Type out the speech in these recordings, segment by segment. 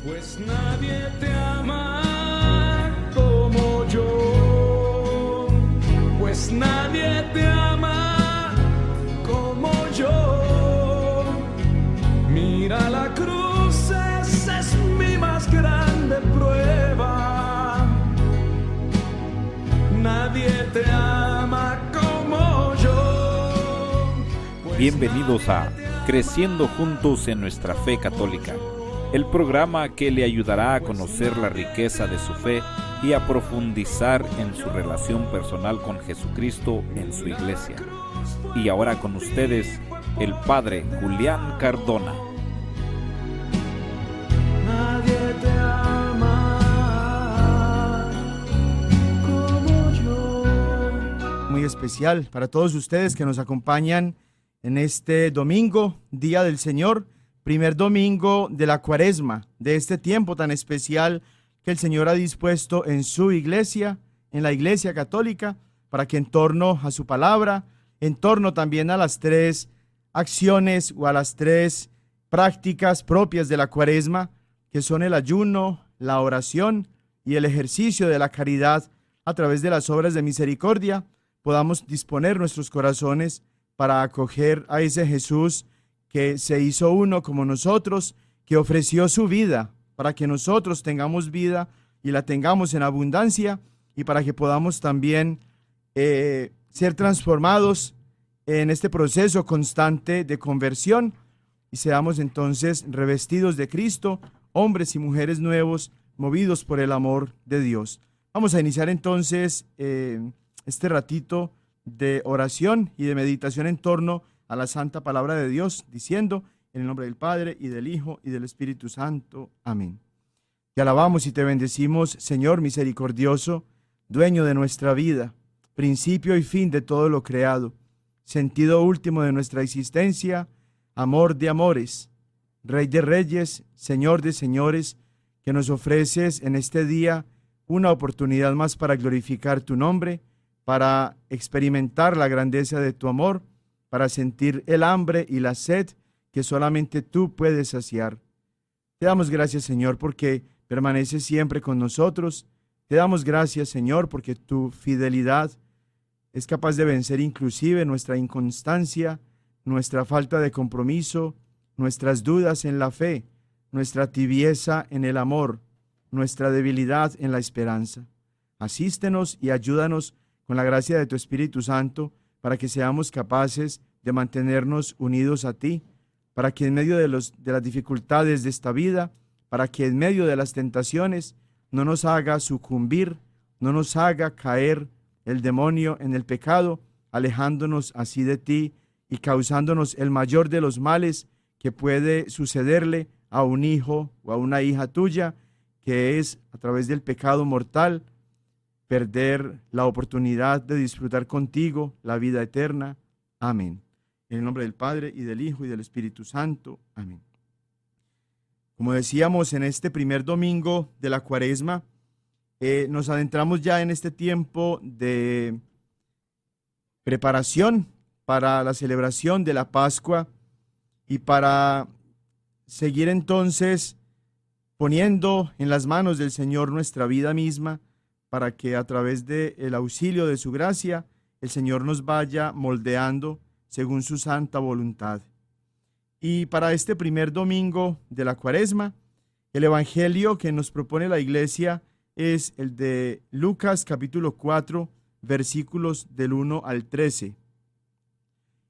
Pues nadie te ama como yo, pues nadie te ama como yo. Mira la cruz, esa es mi más grande prueba. Nadie te ama como yo. Bienvenidos a Creciendo Juntos en Nuestra Fe Católica, el programa que le ayudará a conocer la riqueza de su fe y a profundizar en su relación personal con Jesucristo en su iglesia. Y ahora con ustedes, el Padre Julián Cardona. Nadie te ama como yo. Muy especial para todos ustedes que nos acompañan en este domingo, Día del Señor, primer domingo de la Cuaresma, de este tiempo tan especial que el Señor ha dispuesto en su iglesia, en la Iglesia Católica, para que en torno a su palabra, en torno también a las tres acciones o a las tres prácticas propias de la Cuaresma, que son el ayuno, la oración y el ejercicio de la caridad a través de las obras de misericordia, podamos disponer nuestros corazones para acoger a ese Jesús que se hizo uno como nosotros, que ofreció su vida para que nosotros tengamos vida y la tengamos en abundancia, y para que podamos también ser transformados en este proceso constante de conversión y seamos entonces revestidos de Cristo, hombres y mujeres nuevos, movidos por el amor de Dios. Vamos a iniciar entonces este ratito de oración y de meditación en torno a la santa palabra de Dios, diciendo: en el nombre del Padre, y del Hijo, y del Espíritu Santo. Amén. Te alabamos y te bendecimos, Señor misericordioso, dueño de nuestra vida, principio y fin de todo lo creado, sentido último de nuestra existencia, amor de amores, Rey de reyes, Señor de señores, que nos ofreces en este día una oportunidad más para glorificar tu nombre, para experimentar la grandeza de tu amor, para sentir el hambre y la sed que solamente tú puedes saciar. Te damos gracias, Señor, porque permaneces siempre con nosotros. Te damos gracias, Señor, porque tu fidelidad es capaz de vencer inclusive nuestra inconstancia, nuestra falta de compromiso, nuestras dudas en la fe, nuestra tibieza en el amor, nuestra debilidad en la esperanza. Asístenos y ayúdanos con la gracia de tu Espíritu Santo, para que seamos capaces de mantenernos unidos a ti, para que en medio de las dificultades de esta vida, para que en medio de las tentaciones no nos haga sucumbir, no nos haga caer el demonio en el pecado, alejándonos así de ti y causándonos el mayor de los males que puede sucederle a un hijo o a una hija tuya, que es, a través del pecado mortal, perder la oportunidad de disfrutar contigo la vida eterna. Amén. En el nombre del Padre, y del Hijo, y del Espíritu Santo. Amén. Como decíamos, en este primer domingo de la Cuaresma, nos adentramos ya en este tiempo de preparación para la celebración de la Pascua y para seguir entonces poniendo en las manos del Señor nuestra vida misma, para que a través del auxilio de su gracia el Señor nos vaya moldeando según su santa voluntad. Y para este primer domingo de la Cuaresma, el evangelio que nos propone la Iglesia es el de Lucas capítulo 4, versículos del 1 al 13.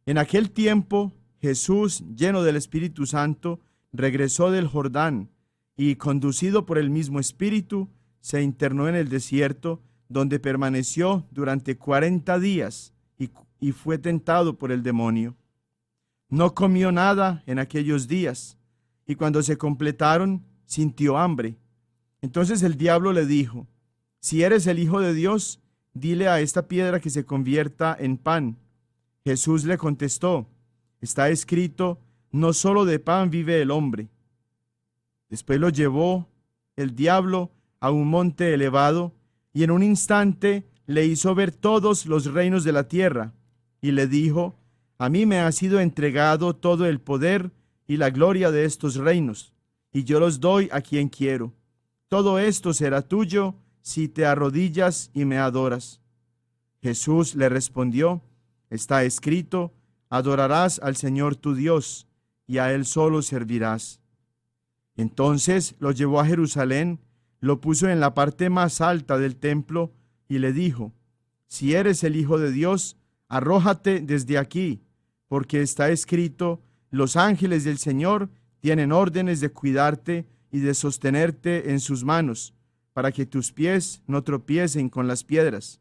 En aquel tiempo, Jesús, lleno del Espíritu Santo, regresó del Jordán y, conducido por el mismo Espíritu, se internó en el desierto, donde permaneció durante 40 días y fue tentado por el demonio. No comió nada en aquellos días, y cuando se completaron, sintió hambre. Entonces el diablo le dijo: si eres el Hijo de Dios, dile a esta piedra que se convierta en pan. Jesús le contestó: está escrito, no solo de pan vive el hombre. Después lo llevó el diablo a un monte elevado, y en un instante le hizo ver todos los reinos de la tierra, y le dijo: a mí me ha sido entregado todo el poder y la gloria de estos reinos, y yo los doy a quien quiero. Todo esto será tuyo si te arrodillas y me adoras. Jesús le respondió: está escrito, adorarás al Señor tu Dios, y a Él solo servirás. Entonces lo llevó a Jerusalén, lo puso en la parte más alta del templo, y le dijo: si eres el Hijo de Dios, arrójate desde aquí, porque está escrito, los ángeles del Señor tienen órdenes de cuidarte y de sostenerte en sus manos, para que tus pies no tropiecen con las piedras.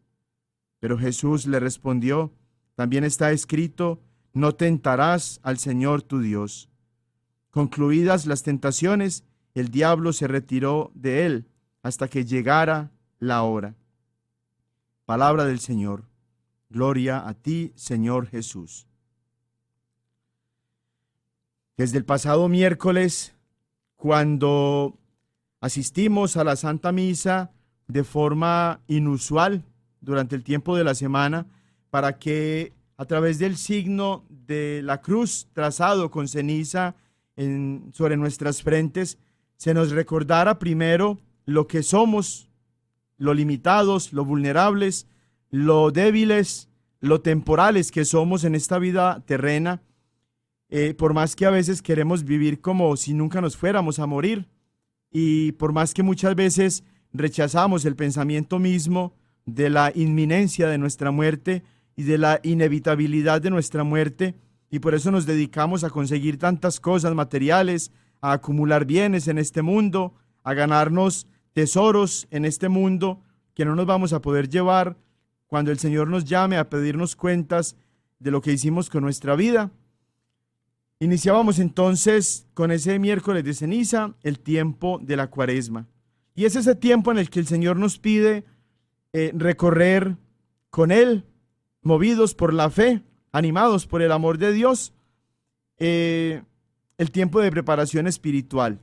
Pero Jesús le respondió: también está escrito, no tentarás al Señor tu Dios. Concluidas las tentaciones, el diablo se retiró de él hasta que llegara la hora. Palabra del Señor. Gloria a ti, Señor Jesús. Desde el pasado miércoles, cuando asistimos a la Santa Misa de forma inusual durante el tiempo de la semana, para que a través del signo de la cruz trazado con ceniza sobre nuestras frentes, se nos recordara primero lo que somos, lo limitados, lo vulnerables, lo débiles, lo temporales que somos en esta vida terrena, por más que a veces queremos vivir como si nunca nos fuéramos a morir, y por más que muchas veces rechazamos el pensamiento mismo de la inminencia de nuestra muerte y de la inevitabilidad de nuestra muerte, y por eso nos dedicamos a conseguir tantas cosas materiales, a acumular bienes en este mundo, a ganarnos tesoros en este mundo que no nos vamos a poder llevar cuando el Señor nos llame a pedirnos cuentas de lo que hicimos con nuestra vida. Iniciábamos entonces con ese miércoles de ceniza el tiempo de la Cuaresma. Y es ese tiempo en el que el Señor nos pide recorrer con Él, movidos por la fe, animados por el amor de Dios, el tiempo de preparación espiritual.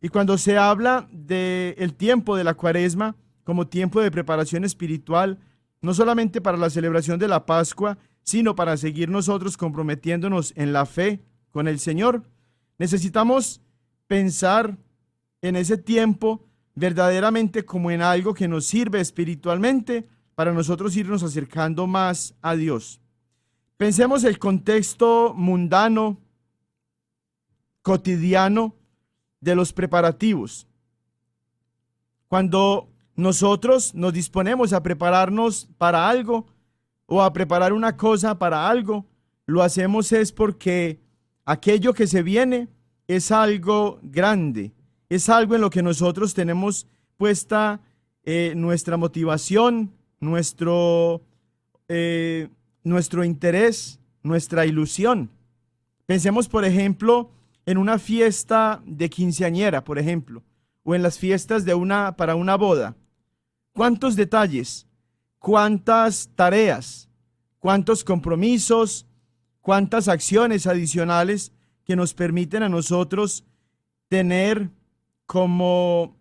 Y cuando se habla del tiempo de la Cuaresma como tiempo de preparación espiritual, no solamente para la celebración de la Pascua, sino para seguir nosotros comprometiéndonos en la fe con el Señor, necesitamos pensar en ese tiempo verdaderamente como en algo que nos sirve espiritualmente para nosotros irnos acercando más a Dios. Pensemos el contexto mundano, cotidiano de los preparativos. Cuando nosotros nos disponemos a prepararnos para algo o a preparar una cosa para algo, lo hacemos es porque aquello que se viene es algo grande, es algo en lo que nosotros tenemos puesta nuestra motivación, nuestro interés, nuestra ilusión. Pensemos, por ejemplo, en una fiesta de quinceañera, por ejemplo, o en las fiestas para una boda. ¿Cuántos detalles? ¿Cuántas tareas? ¿Cuántos compromisos? ¿Cuántas acciones adicionales que nos permiten a nosotros tener como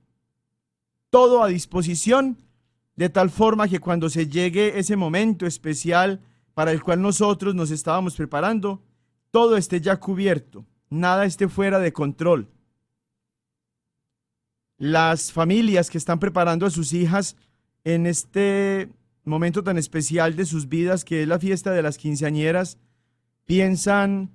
todo a disposición, de tal forma que cuando se llegue ese momento especial para el cual nosotros nos estábamos preparando, todo esté ya cubierto, nada esté fuera de control? Las familias que están preparando a sus hijas en este momento tan especial de sus vidas, que es la fiesta de las quinceañeras, piensan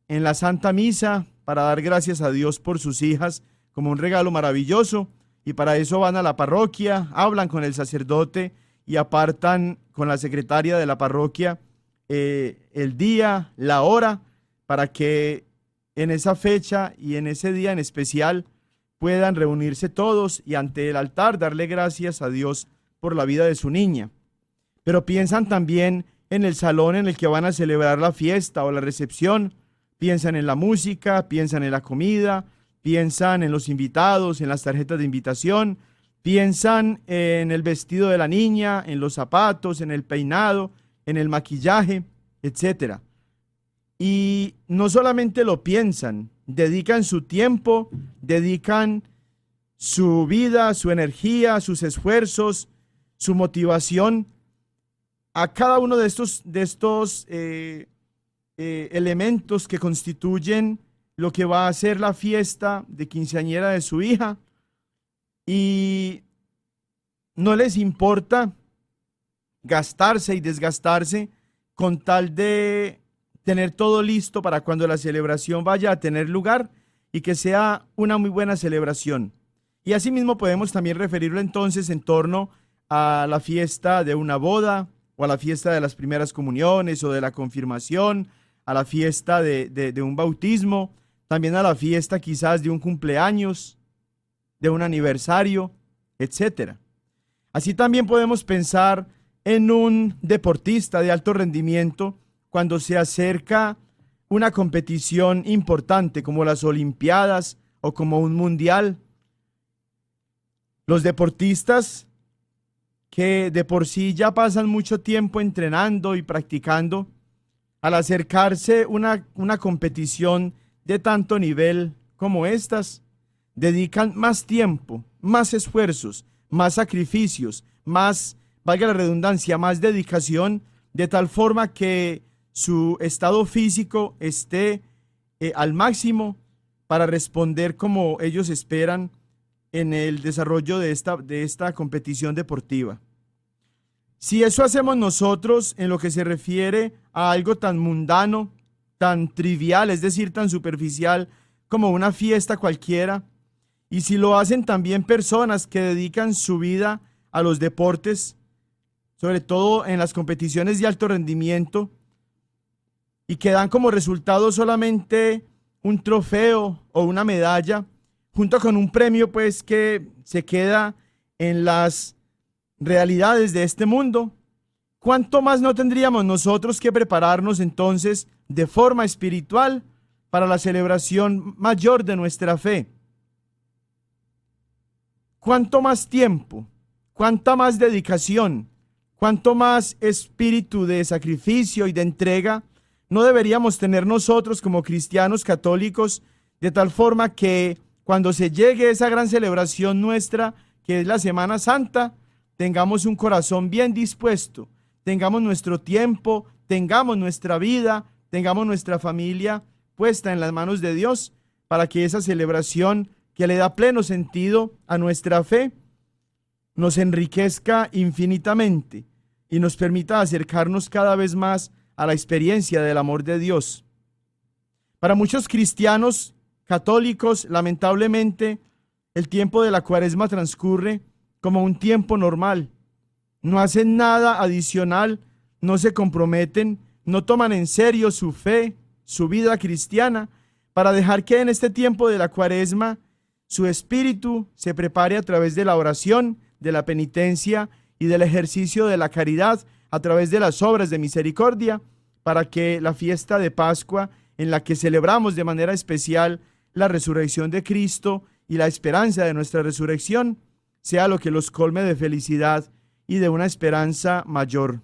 en la Santa Misa para dar gracias a Dios por sus hijas como un regalo maravilloso, y para eso van a la parroquia, hablan con el sacerdote y apartan con la secretaria de la parroquia el día, la hora, para que en esa fecha y en ese día en especial puedan reunirse todos y ante el altar darle gracias a Dios por la vida de su niña. Pero piensan también en el salón en el que van a celebrar la fiesta o la recepción, piensan en la música, piensan en la comida, piensan en los invitados, en las tarjetas de invitación, piensan en el vestido de la niña, en los zapatos, en el peinado, en el maquillaje, etc. Y no solamente lo piensan, dedican su tiempo, dedican su vida, su energía, sus esfuerzos, su motivación a cada uno de estos elementos que constituyen lo que va a ser la fiesta de quinceañera de su hija y no les importa gastarse y desgastarse con tal de tener todo listo para cuando la celebración vaya a tener lugar y que sea una muy buena celebración. Y asimismo podemos también referirlo entonces en torno a la fiesta de una boda o a la fiesta de las primeras comuniones o de la confirmación, a la fiesta de un bautismo, también a la fiesta quizás de un cumpleaños, de un aniversario, etc. Así también podemos pensar en un deportista de alto rendimiento cuando se acerca una competición importante como las Olimpiadas o como un mundial. Los deportistas que de por sí ya pasan mucho tiempo entrenando y practicando, al acercarse una competición de tanto nivel como estas, dedican más tiempo, más esfuerzos, más sacrificios, más, valga la redundancia, más dedicación, de tal forma que su estado físico esté al máximo para responder como ellos esperan en el desarrollo de esta competición deportiva. Si eso hacemos nosotros en lo que se refiere a algo tan mundano, tan trivial, es decir, tan superficial como una fiesta cualquiera, y si lo hacen también personas que dedican su vida a los deportes, sobre todo en las competiciones de alto rendimiento, y que dan como resultado solamente un trofeo o una medalla, junto con un premio pues que se queda en las realidades de este mundo, ¿cuánto más no tendríamos nosotros que prepararnos entonces de forma espiritual para la celebración mayor de nuestra fe? ¿Cuánto más tiempo, cuánta más dedicación, cuánto más espíritu de sacrificio y de entrega no deberíamos tener nosotros como cristianos católicos, de tal forma que cuando se llegue esa gran celebración nuestra, que es la Semana Santa, tengamos un corazón bien dispuesto, tengamos nuestro tiempo, tengamos nuestra vida, tengamos nuestra familia puesta en las manos de Dios, para que esa celebración que le da pleno sentido a nuestra fe nos enriquezca infinitamente y nos permita acercarnos cada vez más a la experiencia del amor de Dios. Para muchos cristianos católicos, lamentablemente, el tiempo de la Cuaresma transcurre como un tiempo normal. No hacen nada adicional, no se comprometen, no toman en serio su fe, su vida cristiana, para dejar que en este tiempo de la Cuaresma su espíritu se prepare a través de la oración, de la penitencia y del ejercicio de la caridad a través de las obras de misericordia, para que la fiesta de Pascua, en la que celebramos de manera especial la resurrección de Cristo y la esperanza de nuestra resurrección, sea lo que los colme de felicidad y de una esperanza mayor.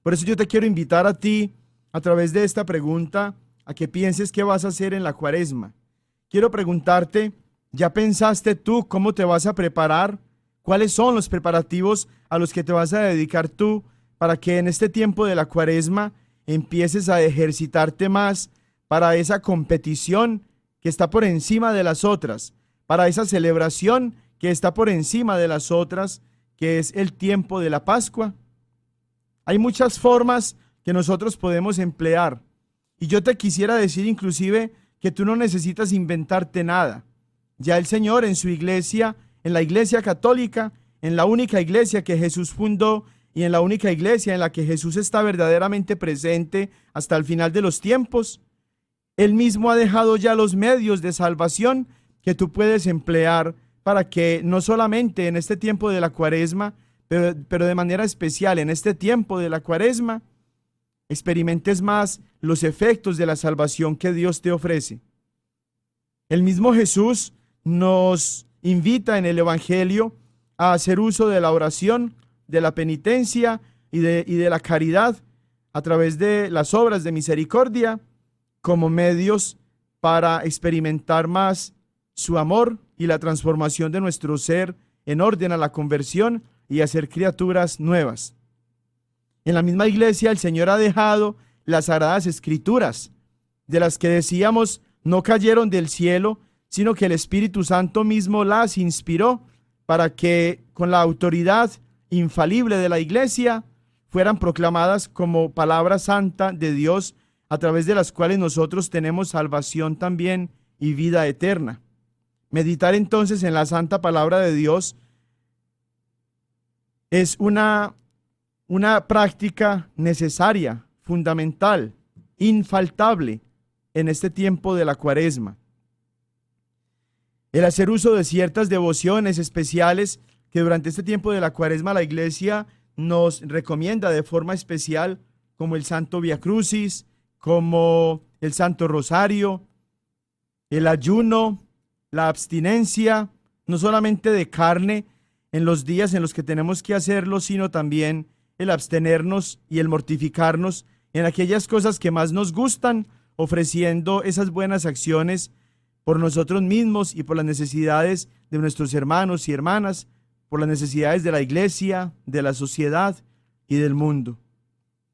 Por eso yo te quiero invitar a ti, a través de esta pregunta, a que pienses qué vas a hacer en la Cuaresma. Quiero preguntarte, ¿ya pensaste tú cómo te vas a preparar? ¿Cuáles son los preparativos a los que te vas a dedicar tú para que en este tiempo de la Cuaresma empieces a ejercitarte más para esa competición que está por encima de las otras, para esa celebración que está por encima de las otras, que es el tiempo de la Pascua? Hay muchas formas que nosotros podemos emplear, y yo te quisiera decir inclusive que tú no necesitas inventarte nada. Ya el Señor en su iglesia, en la iglesia católica, en la única iglesia que Jesús fundó y en la única iglesia en la que Jesús está verdaderamente presente hasta el final de los tiempos, Él mismo ha dejado ya los medios de salvación que tú puedes emplear para que no solamente en este tiempo de la Cuaresma, pero de manera especial en este tiempo de la Cuaresma, experimentes más los efectos de la salvación que Dios te ofrece. El mismo Jesús nos invita en el Evangelio a hacer uso de la oración, de la penitencia y de la caridad a través de las obras de misericordia como medios para experimentar más su amor y la transformación de nuestro ser en orden a la conversión y a ser criaturas nuevas. En la misma iglesia el Señor ha dejado las Sagradas Escrituras, de las que decíamos no cayeron del cielo, sino que el Espíritu Santo mismo las inspiró para que con la autoridad infalible de la Iglesia fueran proclamadas como palabra santa de Dios, a través de las cuales nosotros tenemos salvación también y vida eterna. Meditar entonces en la santa palabra de Dios es una práctica necesaria, fundamental, infaltable en este tiempo de la Cuaresma. El hacer uso de ciertas devociones especiales que durante este tiempo de la Cuaresma la Iglesia nos recomienda de forma especial, como el Santo Via Crucis, como el Santo Rosario, el ayuno, la abstinencia, no solamente de carne en los días en los que tenemos que hacerlo, sino también el abstenernos y el mortificarnos en aquellas cosas que más nos gustan, ofreciendo esas buenas acciones por nosotros mismos y por las necesidades de nuestros hermanos y hermanas, por las necesidades de la Iglesia, de la sociedad y del mundo.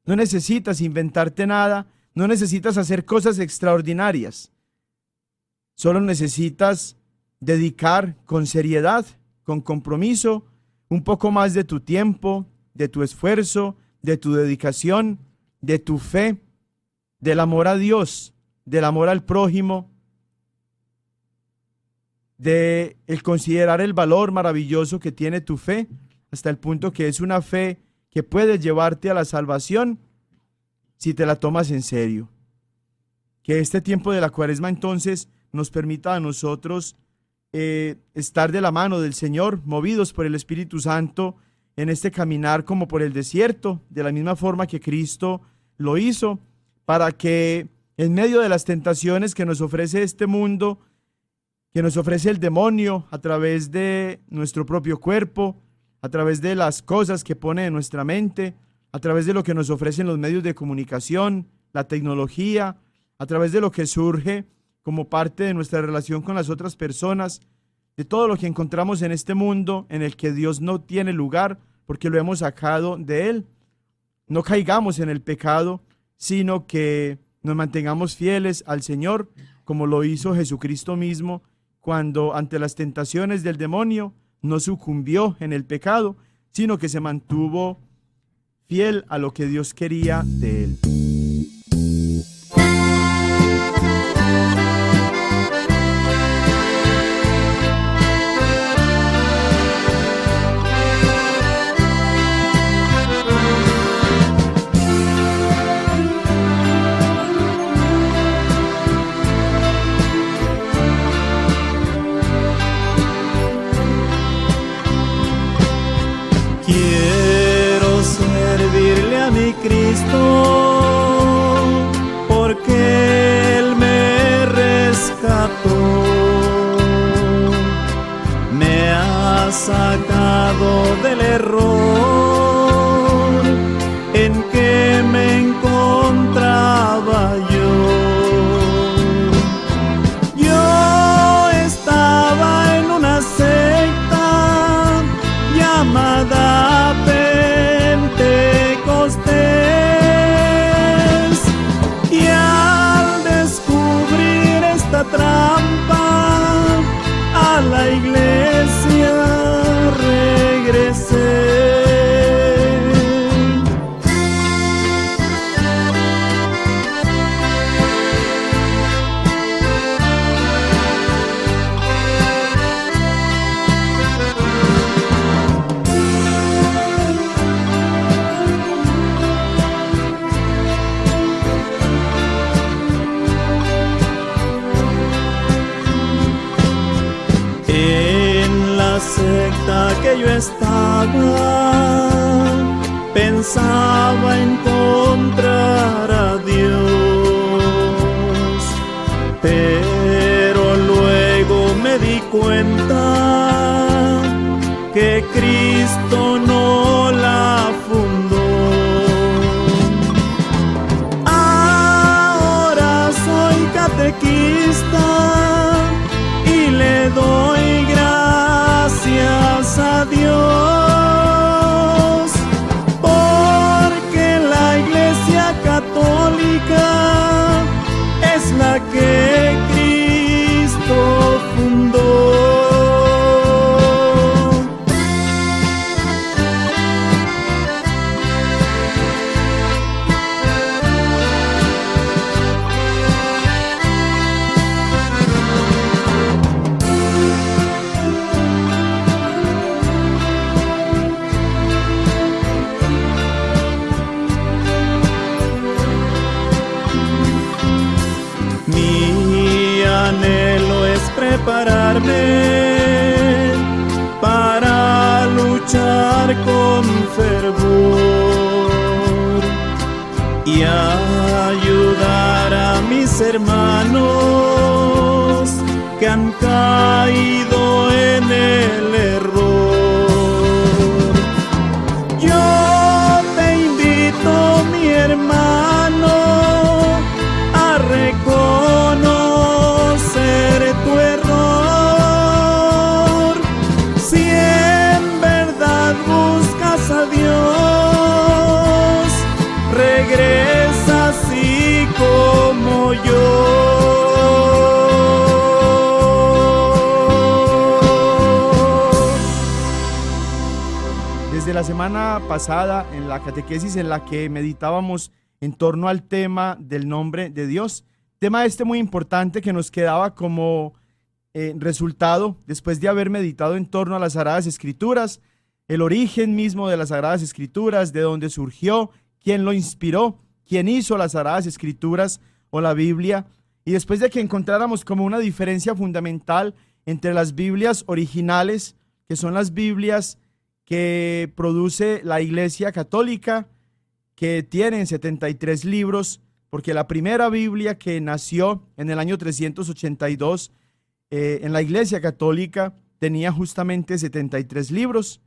No necesitas inventarte nada, no necesitas hacer cosas extraordinarias. Solo necesitas dedicar con seriedad, con compromiso, un poco más de tu tiempo, de tu esfuerzo, de tu dedicación, de tu fe, del amor a Dios, del amor al prójimo, de el considerar el valor maravilloso que tiene tu fe, hasta el punto que es una fe que puede llevarte a la salvación si te la tomas en serio. Que este tiempo de la Cuaresma entonces nos permita a nosotros estar de la mano del Señor, movidos por el Espíritu Santo en este caminar como por el desierto, de la misma forma que Cristo lo hizo, para que en medio de las tentaciones que nos ofrece este mundo, que nos ofrece el demonio a través de nuestro propio cuerpo, a través de las cosas que pone en nuestra mente, a través de lo que nos ofrecen los medios de comunicación, la tecnología, a través de lo que surge como parte de nuestra relación con las otras personas, de todo lo que encontramos en este mundo en el que Dios no tiene lugar porque lo hemos sacado de Él. No caigamos en el pecado, sino que nos mantengamos fieles al Señor, como lo hizo Jesucristo mismo, cuando ante las tentaciones del demonio no sucumbió en el pecado, sino que se mantuvo fiel a lo que Dios quería de él. Quiero servirle a mi Cristo, porque Él me rescató, me ha sacado del error en que me encontraba yo. Yo estaba en una secta llamada Pentecostés, y al descubrir esta trampa a la iglesia regresé. Secta que yo estaba, pensaba encontrar a Dios, pero luego me di cuenta que Cristo no la fundó. Ahora soy catequista y le doy gracias a Dios, porque la Iglesia Católica es la que Cristo anhelo es prepararme para luchar con fervor y ayudar a mis hermanos que han caído en el error. Yo te invito, mi hermano, a reconocer tu error. Si en verdad buscas a Dios, regresa así como yo. Desde la semana pasada, en la catequesis en la que meditábamos en torno al tema del nombre de Dios, tema muy importante que nos quedaba como resultado después de haber meditado en torno a las Sagradas Escrituras, el origen mismo de las Sagradas Escrituras, de dónde surgió, quién lo inspiró, quién hizo las Sagradas Escrituras o la Biblia, y después de que encontráramos como una diferencia fundamental entre las Biblias originales, que son las Biblias que produce la Iglesia Católica, que tienen 73 libros, porque la primera Biblia que nació en el año 382 en la Iglesia Católica tenía justamente 73 libros,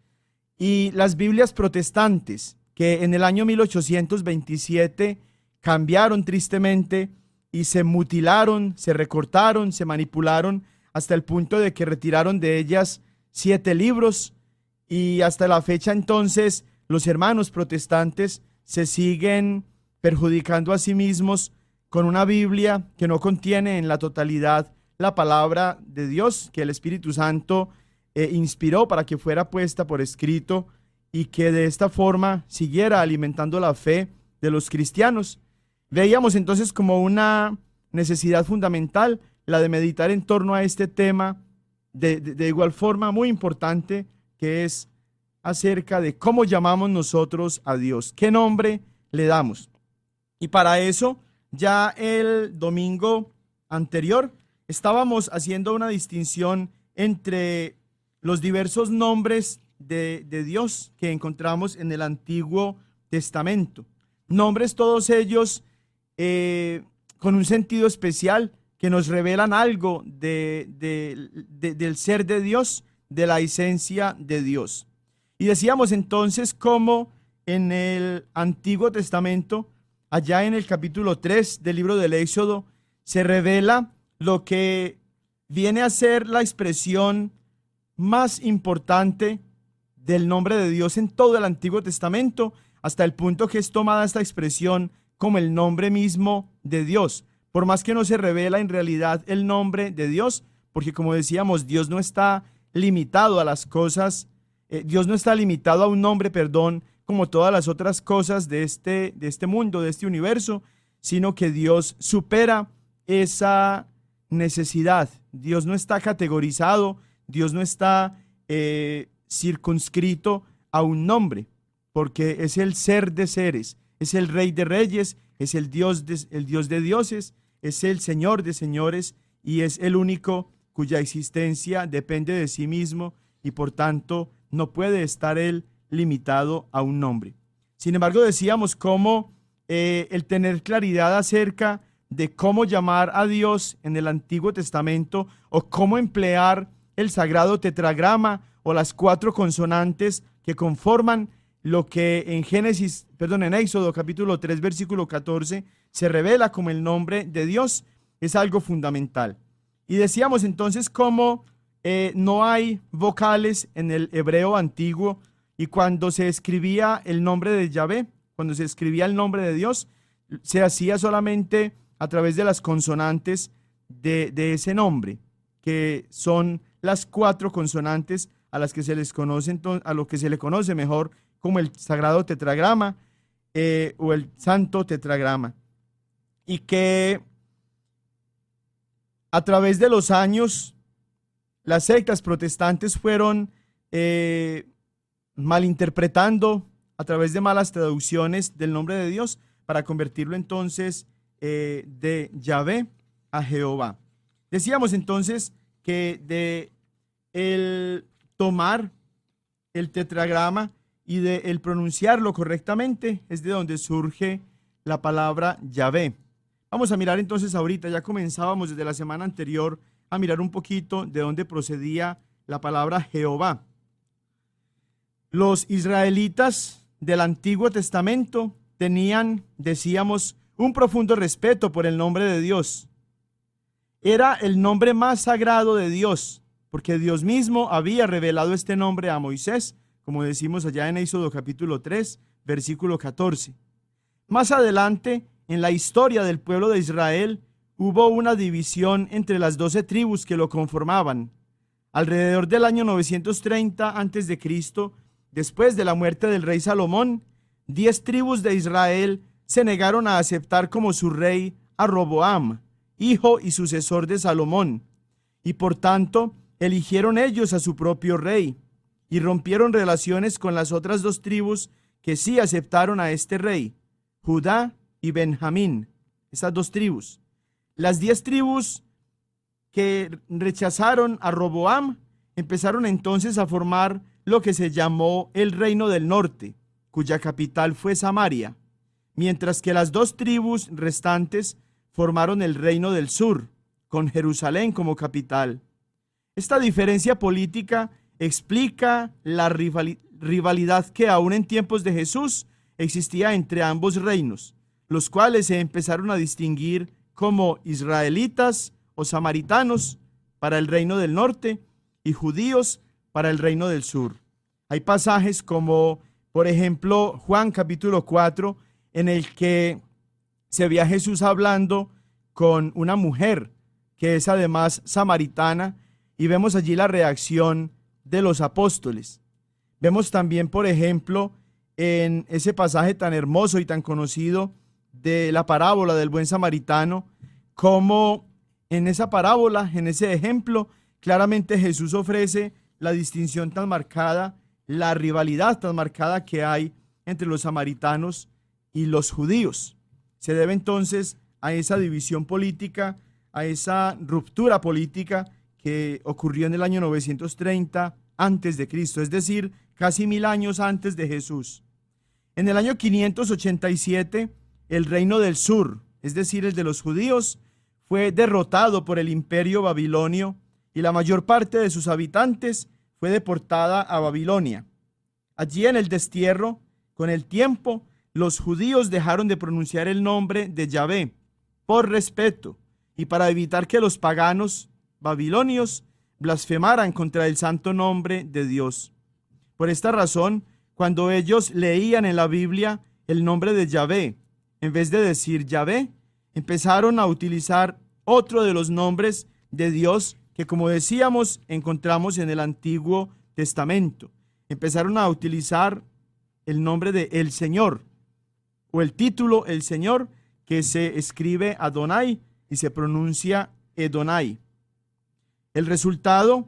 y las Biblias protestantes, que en el año 1827 cambiaron tristemente y se mutilaron, se recortaron, se manipularon hasta el punto de que retiraron de ellas 7 libros, y hasta la fecha entonces los hermanos protestantes se siguen perjudicando a sí mismos con una Biblia que no contiene en la totalidad la palabra de Dios, que el Espíritu Santo inspiró para que fuera puesta por escrito y que de esta forma siguiera alimentando la fe de los cristianos. Veíamos entonces como una necesidad fundamental la de meditar en torno a este tema, de igual forma muy importante, que es acerca de cómo llamamos nosotros a Dios, qué nombre le damos. Y para eso, ya el domingo anterior estábamos haciendo una distinción entre los diversos nombres de Dios que encontramos en el Antiguo Testamento. Nombres todos ellos con un sentido especial que nos revelan algo del ser de Dios, de la esencia de Dios. Y decíamos entonces cómo en el Antiguo Testamento, allá en el capítulo 3 del libro del Éxodo, se revela lo que viene a ser la expresión más importante del nombre de Dios en todo el Antiguo Testamento, hasta el punto que es tomada esta expresión como el nombre mismo de Dios, por más que no se revela en realidad el nombre de Dios, porque como decíamos, Dios no está limitado a las cosas, Dios no está limitado a un nombre, como todas las otras cosas de este mundo, de este universo, sino que Dios supera esa necesidad. Dios no está categorizado, Dios no está circunscrito a un nombre, porque es el ser de seres, es el Rey de reyes, es el Dios de dioses, es el Señor de señores, y es el único cuya existencia depende de sí mismo, y por tanto no puede estar él limitado a un nombre. Sin embargo, decíamos cómo el tener claridad acerca de cómo llamar a Dios en el Antiguo Testamento, o cómo emplear el sagrado tetragrama o las 4 consonantes que conforman lo que en Éxodo capítulo 3 versículo 14 se revela como el nombre de Dios, es algo fundamental. Y decíamos entonces cómo no hay vocales en el hebreo antiguo, y cuando se escribía el nombre de Yahvé, cuando se escribía el nombre de Dios, se hacía solamente a través de las consonantes de ese nombre, que son las 4 consonantes a las que se les conoce, a lo que se le conoce mejor como el sagrado tetragrama o el santo tetragrama, y que a través de los años las sectas protestantes fueron malinterpretando a través de malas traducciones del nombre de Dios para convertirlo entonces de Yahvé a Jehová. Decíamos entonces que de el tomar el tetragrama y de el pronunciarlo correctamente es de donde surge la palabra Yahvé. Vamos a mirar entonces ahorita, ya comenzábamos desde la semana anterior a mirar un poquito de dónde procedía la palabra Jehová. Los israelitas del Antiguo Testamento tenían, decíamos, un profundo respeto por el nombre de Dios. Era el nombre más sagrado de Dios, porque Dios mismo había revelado este nombre a Moisés, como decimos allá en Éxodo capítulo 3, versículo 14. Más adelante, en la historia del pueblo de Israel, hubo una división entre las 12 tribus que lo conformaban. Alrededor del año 930 a.C., después de la muerte del rey Salomón, 10 tribus de Israel se negaron a aceptar como su rey a Roboam, hijo y sucesor de Salomón, y por tanto eligieron ellos a su propio rey, y rompieron relaciones con las otras 2 tribus que sí aceptaron a este rey, Judá y Benjamín, esas 2 tribus. Las 10 tribus que rechazaron a Roboam empezaron entonces a formar lo que se llamó el Reino del Norte, cuya capital fue Samaria, mientras que las 2 tribus restantes formaron el Reino del Sur, con Jerusalén como capital. Esta diferencia política explica la rivalidad que aún en tiempos de Jesús existía entre ambos reinos, los cuales se empezaron a distinguir como israelitas o samaritanos para el Reino del Norte y judíos para el Reino del Sur. Hay pasajes como, por ejemplo, Juan capítulo 4, en el que se ve a Jesús hablando con una mujer que es además samaritana, y vemos allí la reacción de los apóstoles. Vemos también, por ejemplo, en ese pasaje tan hermoso y tan conocido de la parábola del buen samaritano, como en esa parábola, en ese ejemplo, claramente Jesús ofrece la distinción tan marcada, la rivalidad tan marcada que hay entre los samaritanos y los judíos. Se debe entonces a esa división política, a esa ruptura política que ocurrió en el año 930 antes de Cristo, es decir, casi 1000 años antes de Jesús. En el año 587, el Reino del Sur, es decir, el de los judíos, fue derrotado por el imperio babilonio y la mayor parte de sus habitantes fue deportada a Babilonia. Allí en el destierro, con el tiempo, los judíos dejaron de pronunciar el nombre de Yahvé por respeto y para evitar que los paganos babilonios blasfemaran contra el santo nombre de Dios. Por esta razón, cuando ellos leían en la Biblia el nombre de Yahvé, en vez de decir Yahvé, empezaron a utilizar otro de los nombres de Dios que, como decíamos, encontramos en el Antiguo Testamento. Empezaron a utilizar el nombre de El Señor, o el título El Señor, que se escribe Adonai y se pronuncia Edonai. El resultado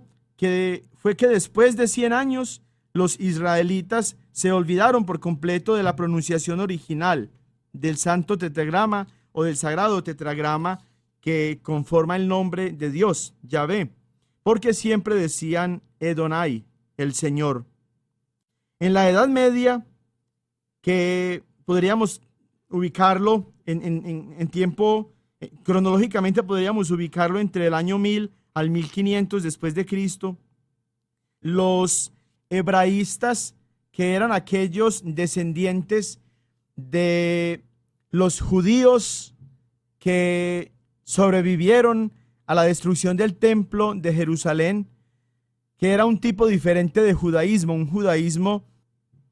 fue que después de 100 años, los israelitas se olvidaron por completo de la pronunciación original del santo tetragrama o del sagrado tetragrama que conforma el nombre de Dios, Yahvé, porque siempre decían Edonai, el Señor. En la Edad Media, que podríamos ubicarlo en tiempo, cronológicamente podríamos ubicarlo entre el año 1000 al 1500 después de Cristo, los hebraístas, que eran aquellos descendientes de los judíos que sobrevivieron a la destrucción del templo de Jerusalén, que era un tipo diferente de judaísmo, un judaísmo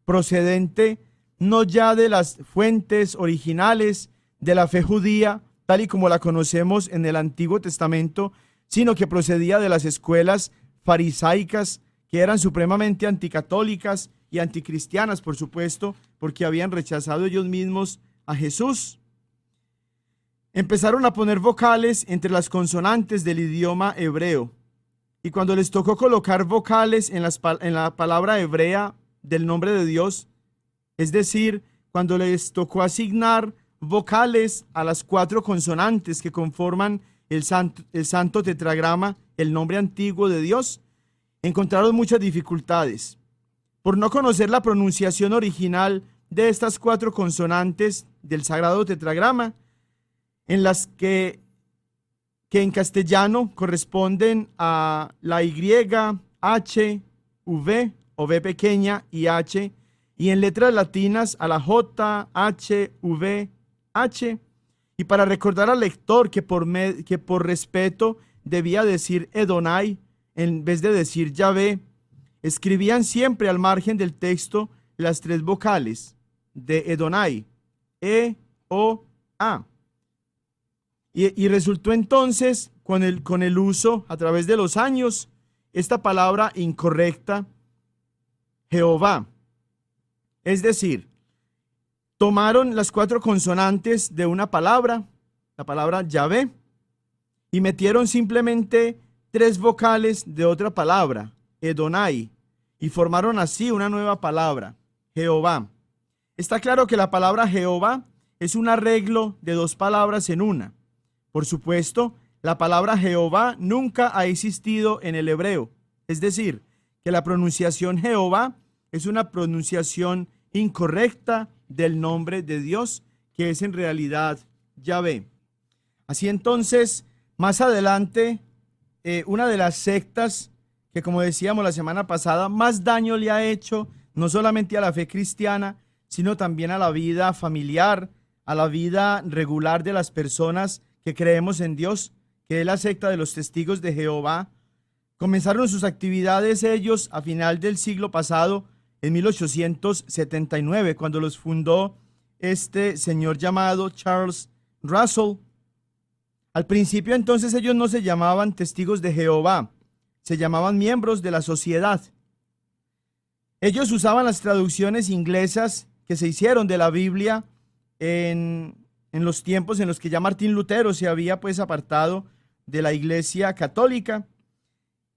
procedente no ya de las fuentes originales de la fe judía, tal y como la conocemos en el Antiguo Testamento, sino que procedía de las escuelas farisaicas, que eran supremamente anticatólicas y anticristianas, por supuesto, porque habían rechazado ellos mismos a Jesús. Empezaron a poner vocales entre las consonantes del idioma hebreo, y cuando les tocó colocar vocales en la palabra hebrea del nombre de Dios, es decir, cuando les tocó asignar vocales a las 4 consonantes que conforman el santo tetragrama, el nombre antiguo de Dios, encontraron muchas dificultades. Por no conocer la pronunciación original de estas 4 consonantes del sagrado tetragrama, en las que en castellano corresponden a la Y, H, V o V pequeña y H, y en letras latinas a la J, H, V, H, y para recordar al lector que por respeto debía decir Edonai en vez de decir Yahvé, escribían siempre al margen del texto las 3 vocales de Edonai, E, O, A. Y resultó entonces con el uso a través de los años esta palabra incorrecta, Jehová. Es decir, tomaron las 4 consonantes de una palabra, la palabra Yahvé, y metieron simplemente 3 vocales de otra palabra, Edonai, y formaron así una nueva palabra, Jehová. Está claro que la palabra Jehová es un arreglo de 2 palabras en una. Por supuesto, la palabra Jehová nunca ha existido en el hebreo, es decir, que la pronunciación Jehová es una pronunciación incorrecta del nombre de Dios, que es en realidad Yahvé. Así entonces, más adelante, una de las sectas que, como decíamos la semana pasada, más daño le ha hecho no solamente a la fe cristiana, sino también a la vida familiar, a la vida regular de las personas que creemos en Dios, que es la secta de los Testigos de Jehová. Comenzaron sus actividades ellos a final del siglo pasado, en 1879, cuando los fundó este señor llamado Charles Russell. Al principio entonces ellos no se llamaban Testigos de Jehová, se llamaban miembros de la sociedad. Ellos usaban las traducciones inglesas que se hicieron de la Biblia en los tiempos en los que ya Martín Lutero se había pues apartado de la Iglesia Católica,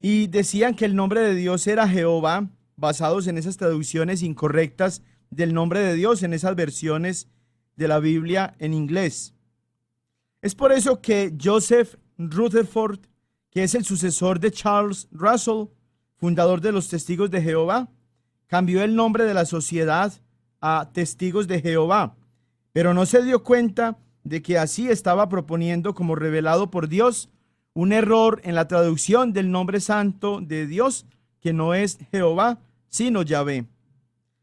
y decían que el nombre de Dios era Jehová, basados en esas traducciones incorrectas del nombre de Dios, en esas versiones de la Biblia en inglés. Es por eso que Joseph Rutherford, que es el sucesor de Charles Russell, fundador de los Testigos de Jehová, cambió el nombre de la sociedad a Testigos de Jehová, pero no se dio cuenta de que así estaba proponiendo, como revelado por Dios, un error en la traducción del nombre santo de Dios, que no es Jehová, sino Yahvé.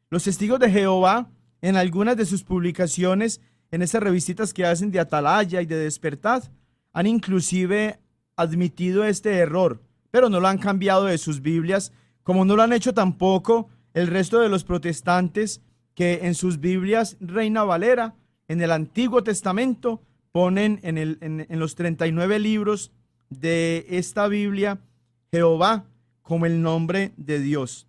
Los Testigos de Jehová, en algunas de sus publicaciones, en esas revistitas que hacen de Atalaya y de Despertad, han inclusive admitido este error, pero no lo han cambiado de sus Biblias, como no lo han hecho tampoco el resto de los protestantes, que en sus Biblias Reina Valera, en el Antiguo Testamento, ponen en los 39 libros de esta Biblia Jehová como el nombre de Dios.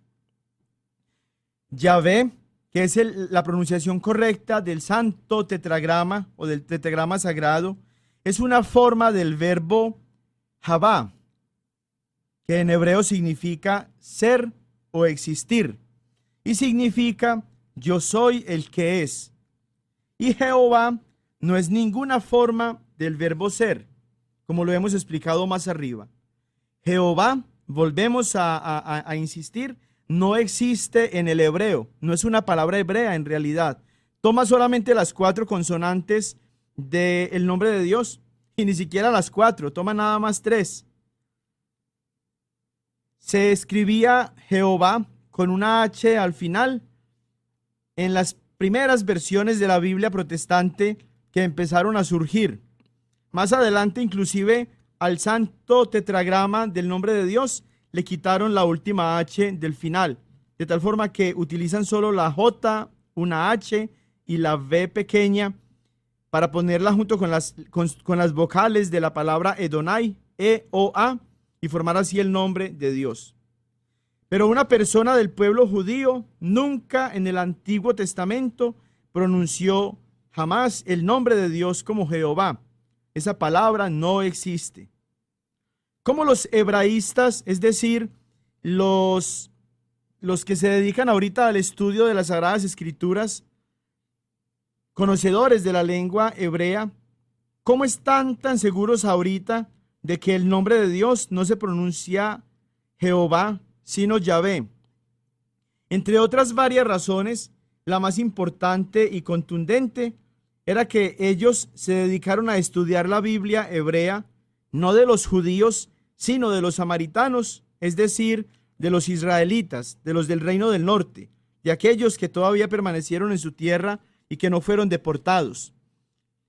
Yahvé, que es la pronunciación correcta del santo tetragrama o del tetragrama sagrado, es una forma del verbo Javá, que en hebreo significa ser o existir, y significa yo soy el que es. Y Jehová no es ninguna forma del verbo ser, como lo hemos explicado más arriba. Jehová, volvemos a insistir, no existe en el hebreo, no es una palabra hebrea en realidad. Toma solamente las 4 consonantes del nombre de Dios, y ni siquiera las 4, toma nada más 3. Se escribía Jehová con una H al final en las primeras versiones de la Biblia protestante que empezaron a surgir. Más adelante, inclusive, al santo tetragrama del nombre de Dios le quitaron la última H del final, de tal forma que utilizan solo la J, una H y la V pequeña para ponerla junto con las vocales de la palabra Edonai, E-O-A, y formar así el nombre de Dios. Pero una persona del pueblo judío nunca en el Antiguo Testamento pronunció jamás el nombre de Dios como Jehová. Esa palabra no existe. Como los hebraístas, es decir, los que se dedican ahorita al estudio de las Sagradas Escrituras, conocedores de la lengua hebrea, ¿cómo están tan seguros ahorita de que el nombre de Dios no se pronuncia Jehová, sino Yahvé? Entre otras varias razones, la más importante y contundente era que ellos se dedicaron a estudiar la Biblia hebrea, no de los judíos, sino de los samaritanos, es decir, de los israelitas, de los del reino del norte, de aquellos que todavía permanecieron en su tierra y que no fueron deportados.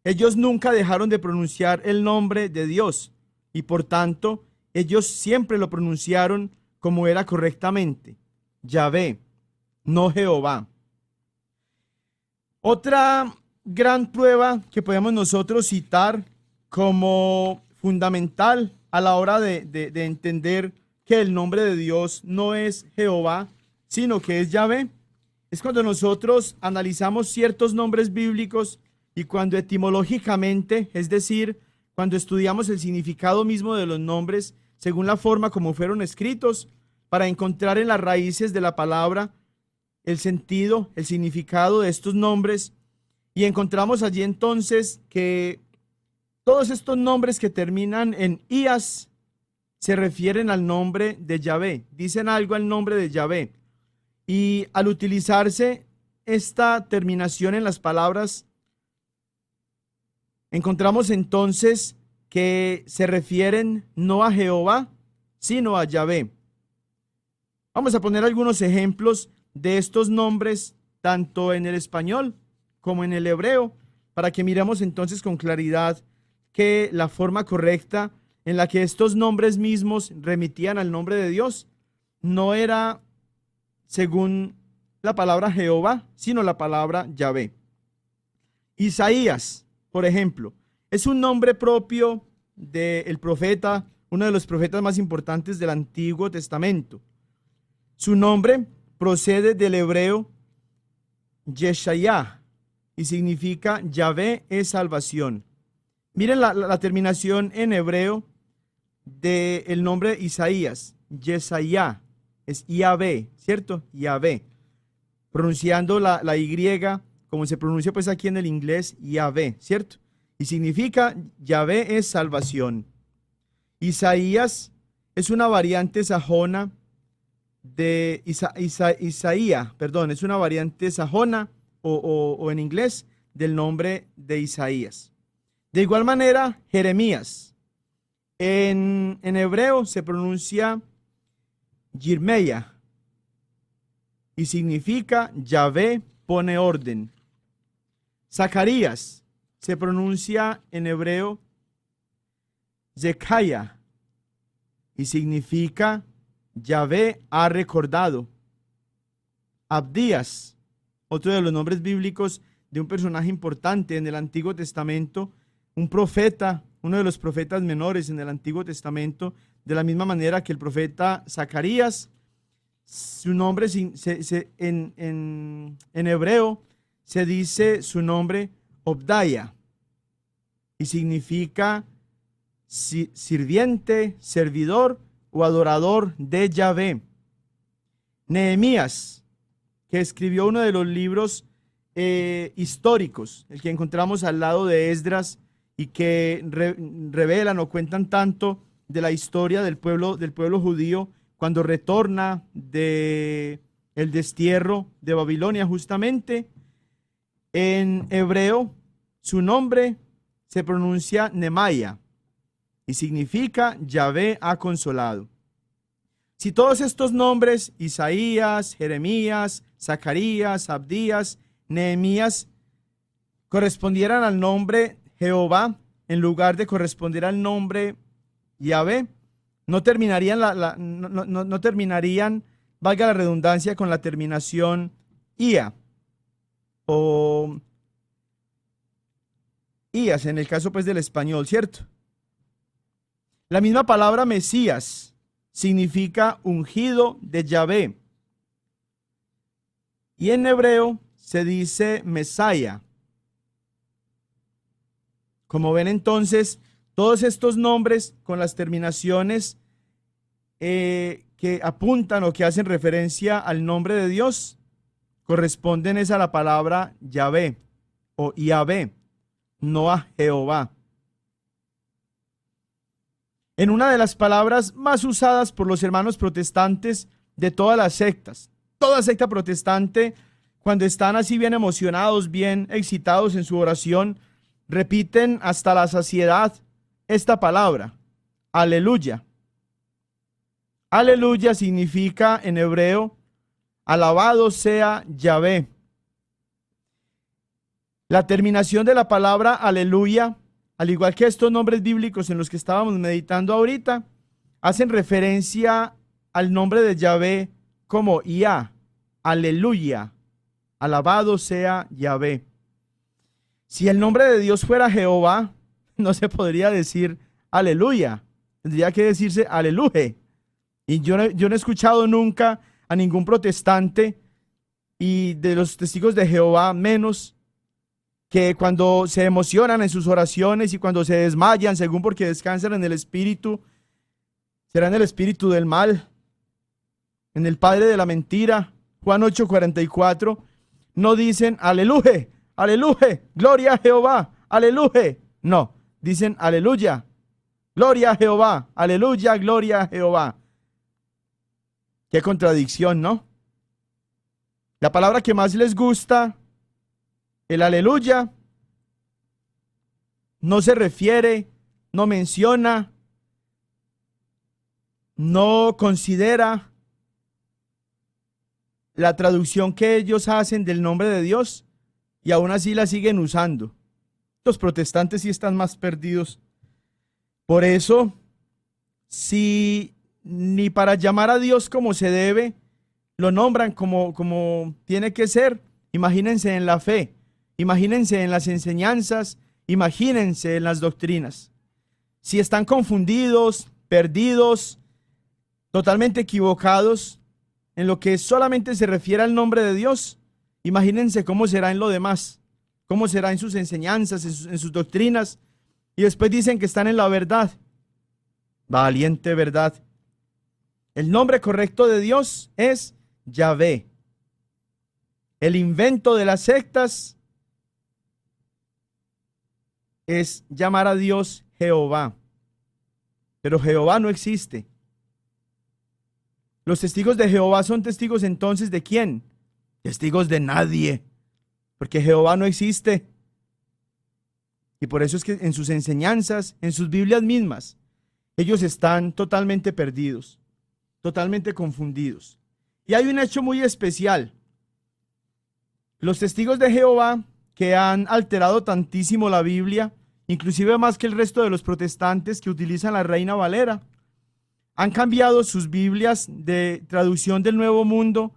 Ellos nunca dejaron de pronunciar el nombre de Dios y por tanto ellos siempre lo pronunciaron como era correctamente, Yahvé, no Jehová. Otra gran prueba que podemos nosotros citar como fundamental a la hora de entender que el nombre de Dios no es Jehová, sino que es Yahvé, es cuando nosotros analizamos ciertos nombres bíblicos y cuando etimológicamente, es decir, cuando estudiamos el significado mismo de los nombres según la forma como fueron escritos, para encontrar en las raíces de la palabra el sentido, el significado de estos nombres, y encontramos allí entonces que todos estos nombres que terminan en ías se refieren al nombre de Yahvé, dicen algo al nombre de Yahvé. Y al utilizarse esta terminación en las palabras, encontramos entonces que se refieren no a Jehová, sino a Yahvé. Vamos a poner algunos ejemplos de estos nombres, tanto en el español como en el hebreo, para que miremos entonces con claridad que la forma correcta en la que estos nombres mismos remitían al nombre de Dios no era según la palabra Jehová, sino la palabra Yahvé. Isaías, por ejemplo, es un nombre propio del profeta, uno de los profetas más importantes del Antiguo Testamento. Su nombre procede del hebreo Yeshayah y significa Yahvé es salvación. Miren la terminación en hebreo del nombre Isaías, Yeshayah, es Yahvé, ¿cierto? Yahvé, pronunciando la Y como se pronuncia pues aquí en el inglés, Yahvé, ¿cierto? Y significa Yahvé es salvación. Isaías es una variante sajona de Isaías, perdón, es una variante sajona o en inglés del nombre de Isaías. De igual manera, Jeremías, en hebreo se pronuncia Yirmeya y significa Yahvé pone orden. Zacarías se pronuncia en hebreo Zekaya y significa Yahvé ha recordado. Abdías, otro de los nombres bíblicos de un personaje importante en el Antiguo Testamento, un profeta, uno de los profetas menores en el Antiguo Testamento, de la misma manera que el profeta Zacarías, su nombre en hebreo se dice su nombre Obdaya y significa sirviente, servidor o adorador de Yahvé. Nehemías, que escribió uno de los libros históricos, el que encontramos al lado de Esdras y que revelan o cuentan tanto de la historia del pueblo judío cuando retorna del destierro de Babilonia justamente. En hebreo, su nombre se pronuncia Nemaya y significa Yahvé ha consolado. Si todos estos nombres, Isaías, Jeremías, Zacarías, Abdías, Nehemías, correspondieran al nombre Jehová en lugar de corresponder al nombre Yahvé, no terminarían, no terminarían, valga la redundancia, con la terminación ia o ías en el caso pues del español, ¿cierto? La misma palabra Mesías significa ungido de Yahvé y en hebreo se dice Mesaya. Como ven entonces, todos estos nombres con las terminaciones que apuntan o que hacen referencia al nombre de Dios corresponden a la palabra Yahvé o Yahvé, no a Jehová. en una de las palabras más usadas por los hermanos protestantes de todas las sectas. Toda secta protestante, cuando están así bien emocionados, bien excitados en su oración, repiten hasta la saciedad esta palabra, aleluya. Aleluya significa en hebreo, alabado sea Yahvé. La terminación de la palabra aleluya, al igual que estos nombres bíblicos en los que estábamos meditando ahorita, hacen referencia al nombre de Yahvé como Yah, aleluya, alabado sea Yahvé. Si el nombre de Dios fuera Jehová, no se podría decir aleluya, tendría que decirse aleluje. Y yo no he escuchado nunca a ningún protestante, y de los testigos de Jehová menos, que cuando se emocionan en sus oraciones y cuando se desmayan, según porque descansan en el espíritu, será en el espíritu del mal, en el padre de la mentira, Juan 8:44, no dicen aleluje, aleluje, gloria a Jehová, aleluje. No, dicen aleluya, gloria a Jehová, aleluya, gloria a Jehová. Qué contradicción, ¿no? La palabra que más les gusta, el aleluya, no se refiere, no menciona, no considera la traducción que ellos hacen del nombre de Dios, y aún así la siguen usando. Los protestantes sí están más perdidos. Por eso, si ni para llamar a Dios como se debe, lo nombran como tiene que ser, imagínense en la fe, imagínense en las enseñanzas, imagínense en las doctrinas. Si están confundidos, perdidos, totalmente equivocados en lo que solamente se refiere al nombre de Dios, imagínense cómo será en lo demás, cómo será en sus enseñanzas, en sus doctrinas, y después dicen que están en la verdad. Valiente verdad. El nombre correcto de Dios es Yahvé. El invento de las sectas es llamar a Dios Jehová, pero Jehová no existe. Los testigos de Jehová son testigos entonces ¿de quién? Testigos de nadie, porque Jehová no existe. Y por eso es que en sus enseñanzas, en sus Biblias mismas, ellos están totalmente perdidos, totalmente confundidos. Y hay un hecho muy especial. Los testigos de Jehová, que han alterado tantísimo la Biblia, inclusive más que el resto de los protestantes que utilizan la Reina Valera, han cambiado sus Biblias de traducción del Nuevo Mundo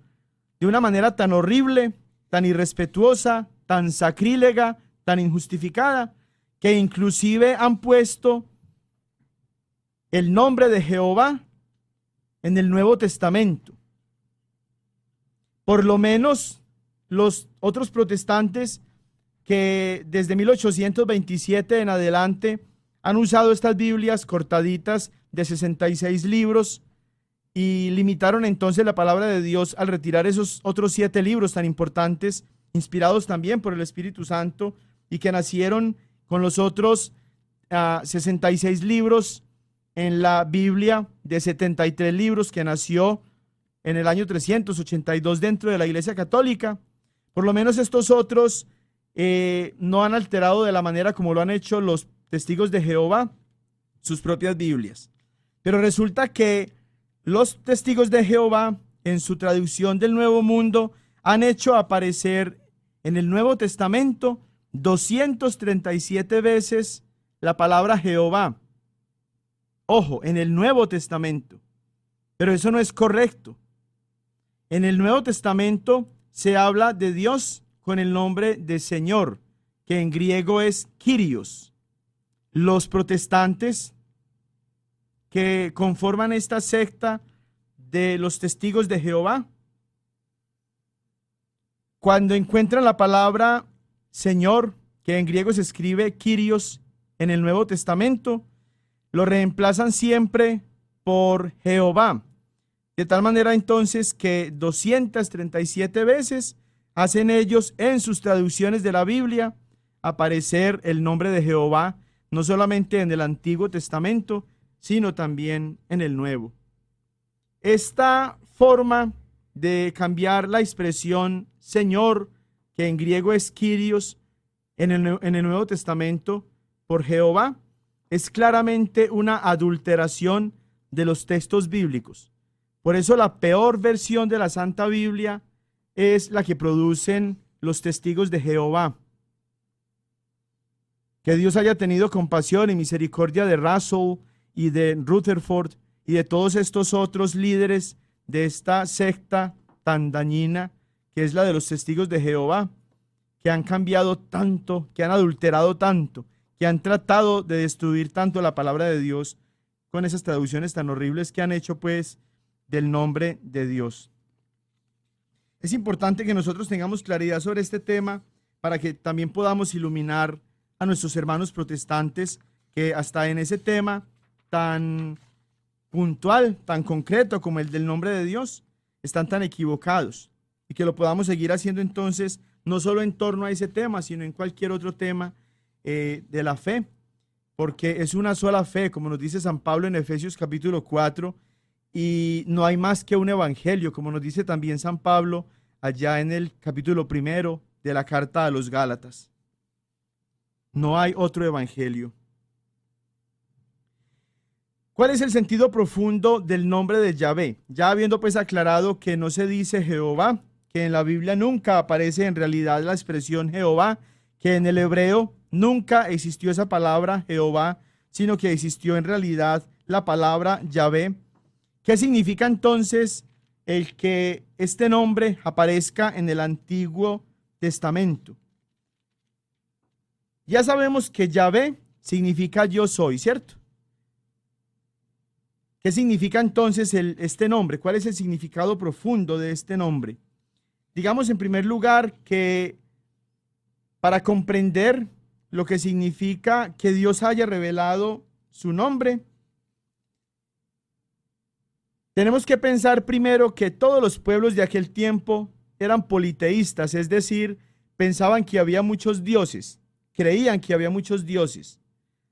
de una manera tan horrible, tan irrespetuosa, tan sacrílega, tan injustificada, que inclusive han puesto el nombre de Jehová en el Nuevo Testamento. Por lo menos los otros protestantes que desde 1827 en adelante han usado estas Biblias cortaditas de 66 libros y limitaron entonces la palabra de Dios al retirar esos otros 7 libros tan importantes, inspirados también por el Espíritu Santo y que nacieron con los otros 66 libros en la Biblia de 73 libros que nació en el año 382 dentro de la Iglesia Católica. Por lo menos estos otros no han alterado de la manera como lo han hecho los testigos de Jehová sus propias Biblias. Pero resulta que los testigos de Jehová en su traducción del Nuevo Mundo han hecho aparecer en el Nuevo Testamento 237 veces la palabra Jehová. Ojo, en el Nuevo Testamento. Pero eso no es correcto. En el Nuevo Testamento se habla de Dios con el nombre de Señor, que en griego es Kyrios. Los protestantes que conforman esta secta de los testigos de Jehová, cuando encuentran la palabra Señor, que en griego se escribe Kyrios en el Nuevo Testamento, lo reemplazan siempre por Jehová. De tal manera entonces que 237 veces hacen ellos en sus traducciones de la Biblia aparecer el nombre de Jehová, no solamente en el Antiguo Testamento, sino también en el Nuevo. Esta forma de cambiar la expresión Señor, que en griego es Kyrios, en el Nuevo Testamento, por Jehová, es claramente una adulteración de los textos bíblicos. Por eso la peor versión de la Santa Biblia es la que producen los testigos de Jehová. Que Dios haya tenido compasión y misericordia de Russell y de Rutherford y de todos estos otros líderes de esta secta tan dañina que es la de los testigos de Jehová, que han cambiado tanto, que han adulterado tanto, que han tratado de destruir tanto la palabra de Dios con esas traducciones tan horribles que han hecho pues del nombre de Dios. Es importante que nosotros tengamos claridad sobre este tema para que también podamos iluminar a nuestros hermanos protestantes que hasta en ese tema tan puntual, tan concreto como el del nombre de Dios, están tan equivocados, y que lo podamos seguir haciendo entonces no solo en torno a ese tema, sino en cualquier otro tema de la fe, porque es una sola fe, como nos dice San Pablo en Efesios capítulo 4, y no hay más que un evangelio, como nos dice también San Pablo allá en el capítulo 1 de la carta a los Gálatas. No hay otro evangelio. ¿Cuál es el sentido profundo del nombre de Yahvé? Ya habiendo pues aclarado que no se dice Jehová, que en la Biblia nunca aparece en realidad la expresión Jehová, que en el hebreo nunca existió esa palabra Jehová, sino que existió en realidad la palabra Yahvé. ¿Qué significa entonces el que este nombre aparezca en el Antiguo Testamento? Ya sabemos que Yahvé significa yo soy, ¿cierto? ¿Qué significa entonces este nombre? ¿Cuál es el significado profundo de este nombre? Digamos en primer lugar que para comprender lo que significa que Dios haya revelado su nombre, tenemos que pensar primero que todos los pueblos de aquel tiempo eran politeístas, es decir, pensaban que había muchos dioses, creían que había muchos dioses.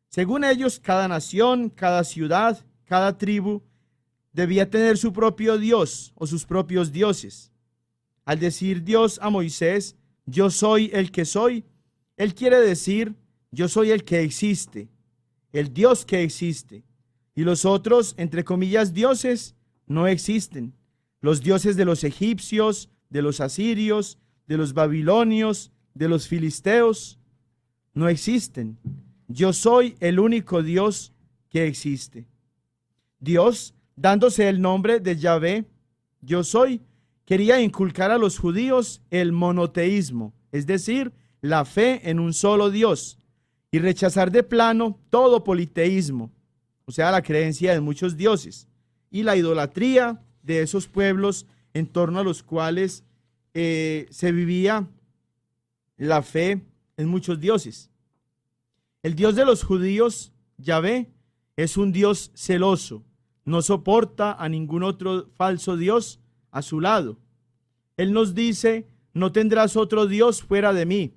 Según ellos, cada nación, cada ciudad, cada tribu debía tener su propio Dios o sus propios dioses. Al decir Dios a Moisés, yo soy el que soy, él quiere decir, yo soy el que existe, el Dios que existe. Y los otros, entre comillas, dioses, no existen. Los dioses de los egipcios, de los asirios, de los babilonios, de los filisteos, no existen. Yo soy el único Dios que existe. Dios, dándose el nombre de Yahvé, yo soy, quería inculcar a los judíos el monoteísmo, es decir, la fe en un solo Dios, y rechazar de plano todo politeísmo, o sea, la creencia de muchos dioses, y la idolatría de esos pueblos en torno a los cuales se vivía la fe en muchos dioses. El Dios de los judíos, Yahvé, es un Dios celoso, no soporta a ningún otro falso Dios a su lado. Él nos dice, no tendrás otro Dios fuera de mí.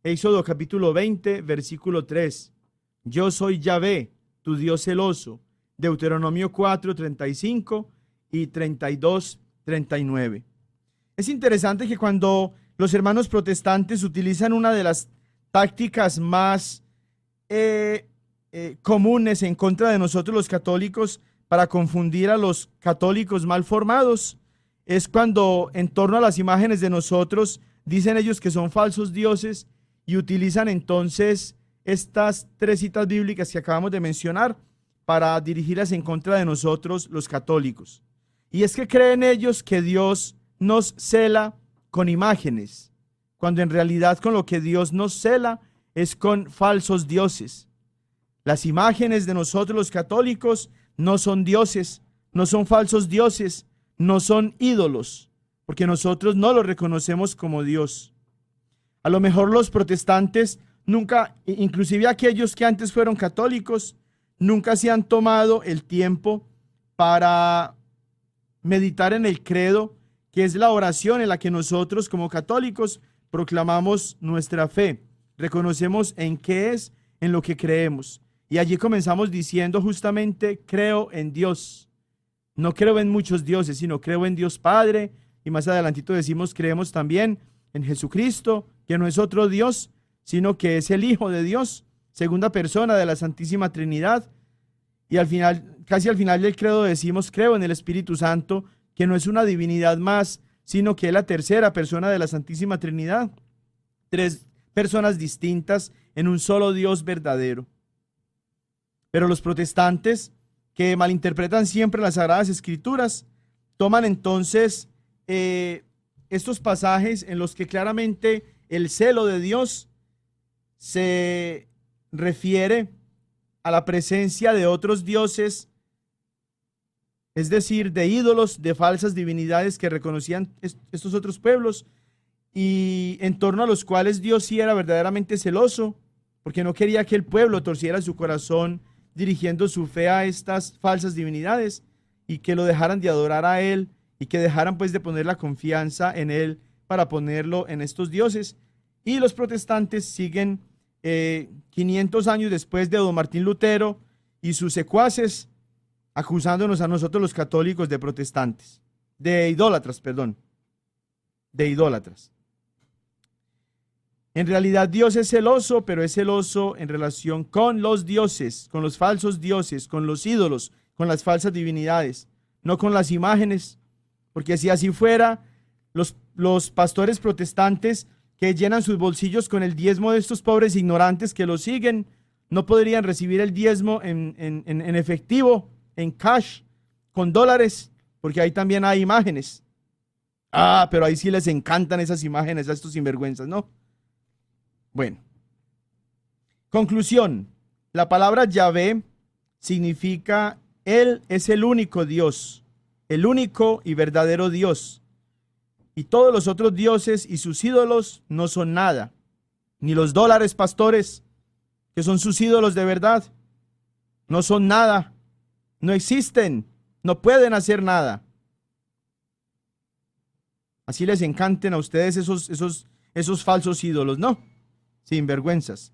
Éxodo capítulo 20, versículo 3. Yo soy Yahvé, tu Dios celoso. Deuteronomio 4, 35 y 32, 39. Es interesante que cuando los hermanos protestantes utilizan una de las tácticas más comunes en contra de nosotros los católicos para confundir a los católicos mal formados, es cuando en torno a las imágenes de nosotros dicen ellos que son falsos dioses y utilizan entonces estas tres citas bíblicas que acabamos de mencionar para dirigirlas en contra de nosotros los católicos. Y es que creen ellos que Dios nos cela con imágenes, cuando en realidad con lo que Dios nos cela es con falsos dioses. Las imágenes de nosotros los católicos no son dioses, no son falsos dioses, no son ídolos, porque nosotros no los reconocemos como Dios. A lo mejor los protestantes nunca, inclusive aquellos que antes fueron católicos, nunca se han tomado el tiempo para meditar en el credo, que es la oración en la que nosotros como católicos proclamamos nuestra fe, reconocemos en qué es, en lo que creemos. Y allí comenzamos diciendo justamente, creo en Dios. No creo en muchos dioses, sino creo en Dios Padre. Y más adelantito decimos, creemos también en Jesucristo, que no es otro Dios, sino que es el Hijo de Dios, segunda persona de la Santísima Trinidad. Y al final, casi al final del credo decimos, creo en el Espíritu Santo, que no es una divinidad más, sino que es la tercera persona de la Santísima Trinidad. Tres personas distintas en un solo Dios verdadero. Pero los protestantes, que malinterpretan siempre las Sagradas Escrituras, toman entonces estos pasajes en los que claramente el celo de Dios se refiere a la presencia de otros dioses, es decir, de ídolos, de falsas divinidades que reconocían estos otros pueblos, y en torno a los cuales Dios sí era verdaderamente celoso, porque no quería que el pueblo torciera su corazón dirigiendo su fe a estas falsas divinidades, y que lo dejaran de adorar a Él, y que dejaran pues de poner la confianza en Él para ponerlo en estos dioses. Y los protestantes siguen 500 años después de don Martín Lutero y sus secuaces, acusándonos a nosotros los católicos de protestantes, de idólatras. En realidad Dios es celoso, pero es celoso en relación con los dioses, con los falsos dioses, con los ídolos, con las falsas divinidades, no con las imágenes, porque si así fuera, los pastores protestantes que llenan sus bolsillos con el diezmo de estos pobres ignorantes que los siguen, no podrían recibir el diezmo en efectivo, en cash, con dólares, porque ahí también hay imágenes. Pero ahí sí les encantan esas imágenes a estos sinvergüenzas, ¿no? Bueno. Conclusión. La palabra Yahvé significa Él es el único Dios, el único y verdadero Dios. Y todos los otros dioses y sus ídolos no son nada. Ni los dólares, pastores, que son sus ídolos de verdad, no son nada. No existen, no pueden hacer nada. Así les encanten a ustedes esos falsos ídolos, ¿no? Sin vergüenzas.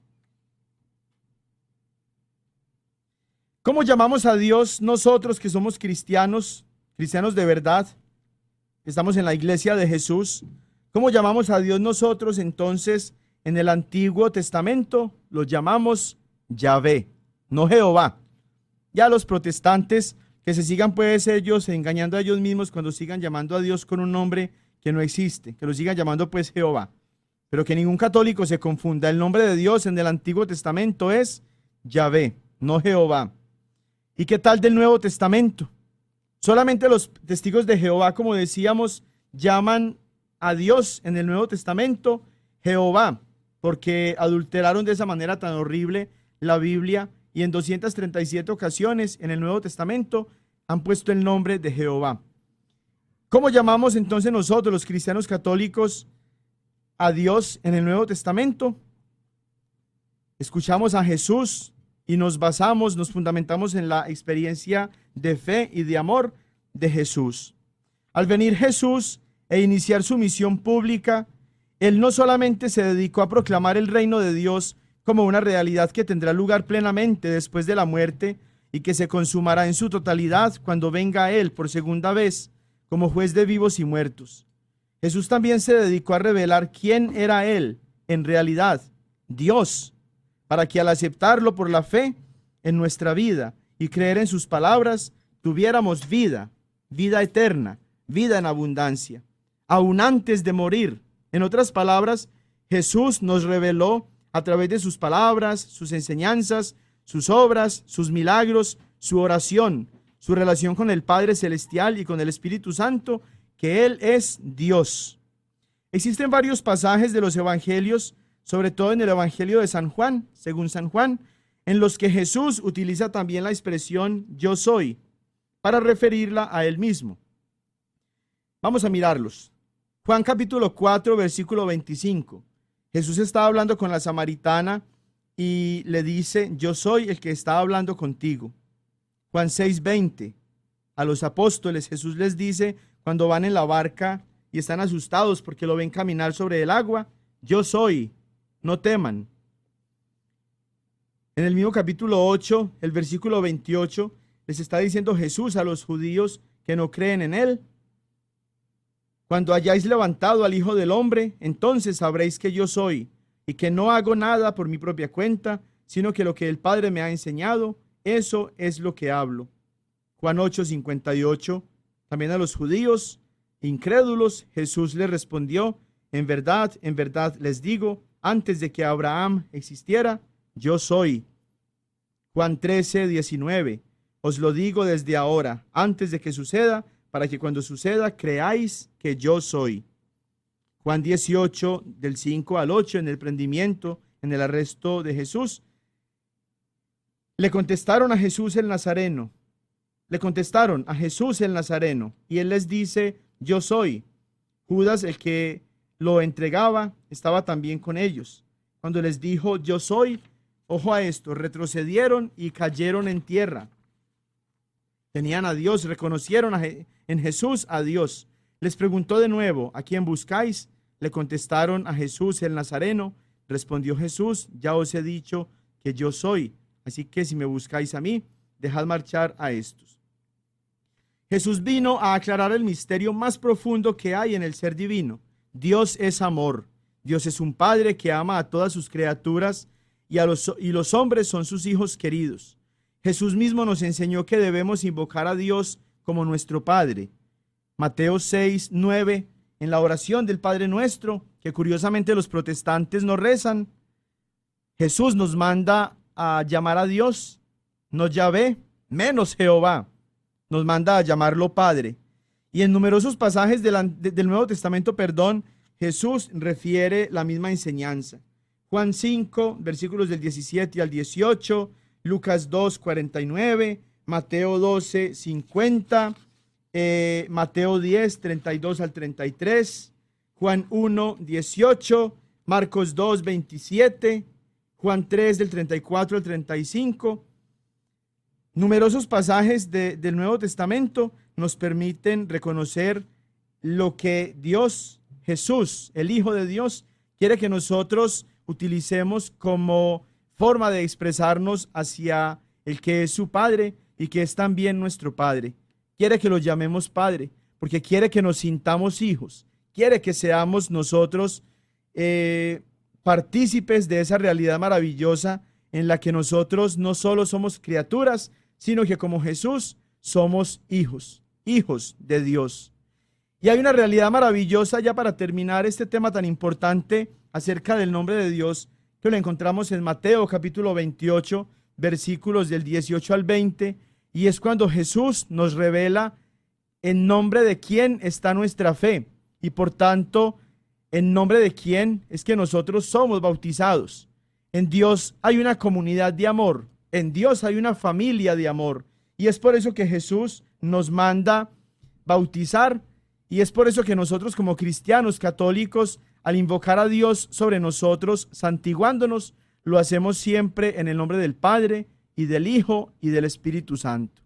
¿Cómo llamamos a Dios nosotros que somos cristianos de verdad? Estamos en la iglesia de Jesús. ¿Cómo llamamos a Dios nosotros entonces en el Antiguo Testamento? Lo llamamos Yahvé, no Jehová. Ya los protestantes que se sigan pues ellos engañando a ellos mismos cuando sigan llamando a Dios con un nombre que no existe, que lo sigan llamando pues Jehová. Pero que ningún católico se confunda. El nombre de Dios en el Antiguo Testamento es Yahvé, no Jehová. ¿Y qué tal del Nuevo Testamento? Solamente los testigos de Jehová, como decíamos, llaman a Dios en el Nuevo Testamento Jehová, porque adulteraron de esa manera tan horrible la Biblia, y en 237 ocasiones en el Nuevo Testamento han puesto el nombre de Jehová. ¿Cómo llamamos entonces nosotros, los cristianos católicos, a Dios en el Nuevo Testamento? Escuchamos a Jesús y nos fundamentamos en la experiencia de fe y de amor de Jesús. Al venir Jesús e iniciar su misión pública, Él no solamente se dedicó a proclamar el reino de Dios como una realidad que tendrá lugar plenamente después de la muerte y que se consumará en su totalidad cuando venga Él por segunda vez como juez de vivos y muertos. Jesús también se dedicó a revelar quién era Él, en realidad, Dios, para que al aceptarlo por la fe en nuestra vida y creer en sus palabras, tuviéramos vida eterna, vida en abundancia, aún antes de morir. En otras palabras, Jesús nos reveló a través de sus palabras, sus enseñanzas, sus obras, sus milagros, su oración, su relación con el Padre Celestial y con el Espíritu Santo, que Él es Dios. Existen varios pasajes de los evangelios, sobre todo en el Evangelio de San Juan, según San Juan, en los que Jesús utiliza también la expresión yo soy, para referirla a Él mismo. Vamos a mirarlos. Juan capítulo 4, versículo 25. Jesús está hablando con la samaritana y le dice, yo soy el que está hablando contigo. Juan 6:20. A los apóstoles Jesús les dice, cuando van en la barca y están asustados porque lo ven caminar sobre el agua, yo soy, no teman. En el mismo capítulo 8, el versículo 28, les está diciendo Jesús a los judíos que no creen en él: cuando hayáis levantado al Hijo del Hombre, entonces sabréis que yo soy, y que no hago nada por mi propia cuenta, sino que lo que el Padre me ha enseñado, eso es lo que hablo. Juan 8:58, también a los judíos incrédulos, Jesús les respondió: en verdad les digo, antes de que Abraham existiera, yo soy. Juan 13:19, os lo digo desde ahora, antes de que suceda, para que cuando suceda creáis que yo soy. Juan 18, del 5 al 8, en el prendimiento, en el arresto de Jesús, le contestaron a Jesús el Nazareno, y él les dice: yo soy. Judas, el que lo entregaba, estaba también con ellos. Cuando les dijo yo soy, ojo a esto, retrocedieron y cayeron en tierra. Tenían a Dios, reconocieron en Jesús a Dios. Les preguntó de nuevo: ¿a quién buscáis? Le contestaron: a Jesús el Nazareno. Respondió Jesús: ya os he dicho que yo soy. Así que si me buscáis a mí, dejad marchar a estos. Jesús vino a aclarar el misterio más profundo que hay en el ser divino. Dios es amor. Dios es un Padre que ama a todas sus criaturas y los hombres son sus hijos queridos. Jesús mismo nos enseñó que debemos invocar a Dios como nuestro Padre. Mateo 6:9, en la oración del Padre Nuestro, que curiosamente los protestantes no rezan, Jesús nos manda a llamar a Dios, no Yahvé, menos Jehová. Nos manda a llamarlo Padre. Y en numerosos pasajes del Nuevo Testamento, Jesús refiere la misma enseñanza. Juan 5, versículos del 17 al 18, Lucas 2, 49, Mateo 12, 50, Mateo 10, 32 al 33, Juan 1, 18, Marcos 2, 27, Juan 3, del 34 al 35. Numerosos pasajes del Nuevo Testamento nos permiten reconocer lo que Dios, Jesús, el Hijo de Dios, quiere que nosotros utilicemos como forma de expresarnos hacia el que es su Padre y que es también nuestro Padre. Quiere que lo llamemos Padre, porque quiere que nos sintamos hijos. Quiere que seamos nosotros partícipes de esa realidad maravillosa en la que nosotros no solo somos criaturas, sino que como Jesús somos hijos de Dios. Y hay una realidad maravillosa, ya para terminar este tema tan importante acerca del nombre de Dios, que lo encontramos en Mateo capítulo 28, versículos del 18 al 20, y es cuando Jesús nos revela en nombre de quién está nuestra fe, y por tanto, en nombre de quién es que nosotros somos bautizados. En Dios hay una comunidad de amor, en Dios hay una familia de amor, y es por eso que Jesús nos manda bautizar, y es por eso que nosotros como cristianos católicos, al invocar a Dios sobre nosotros, santiguándonos, lo hacemos siempre en el nombre del Padre, y del Hijo, y del Espíritu Santo.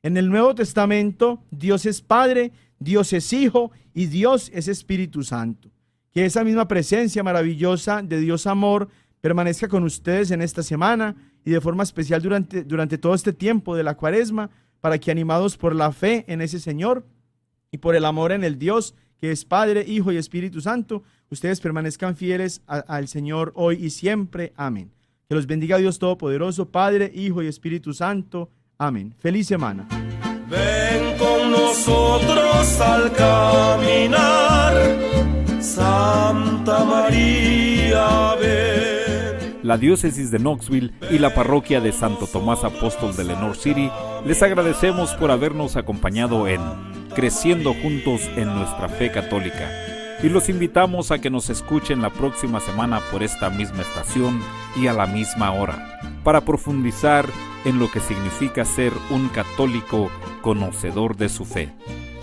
En el Nuevo Testamento, Dios es Padre, Dios es Hijo, y Dios es Espíritu Santo. Que esa misma presencia maravillosa de Dios amor permanezca con ustedes en esta semana, y de forma especial durante todo este tiempo de la Cuaresma, para que, animados por la fe en ese Señor y por el amor en el Dios que es Padre, Hijo y Espíritu Santo, ustedes permanezcan fieles al Señor hoy y siempre. Amén. Que los bendiga Dios Todopoderoso, Padre, Hijo y Espíritu Santo. Amén. Feliz semana. Ven con nosotros al caminar, Santa María, ven. La diócesis de Knoxville y la parroquia de Santo Tomás Apóstol de Lenoir City les agradecemos por habernos acompañado en Creciendo Juntos en Nuestra Fe Católica, y los invitamos a que nos escuchen la próxima semana por esta misma estación y a la misma hora, para profundizar en lo que significa ser un católico conocedor de su fe.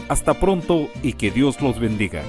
Hasta pronto y que Dios los bendiga.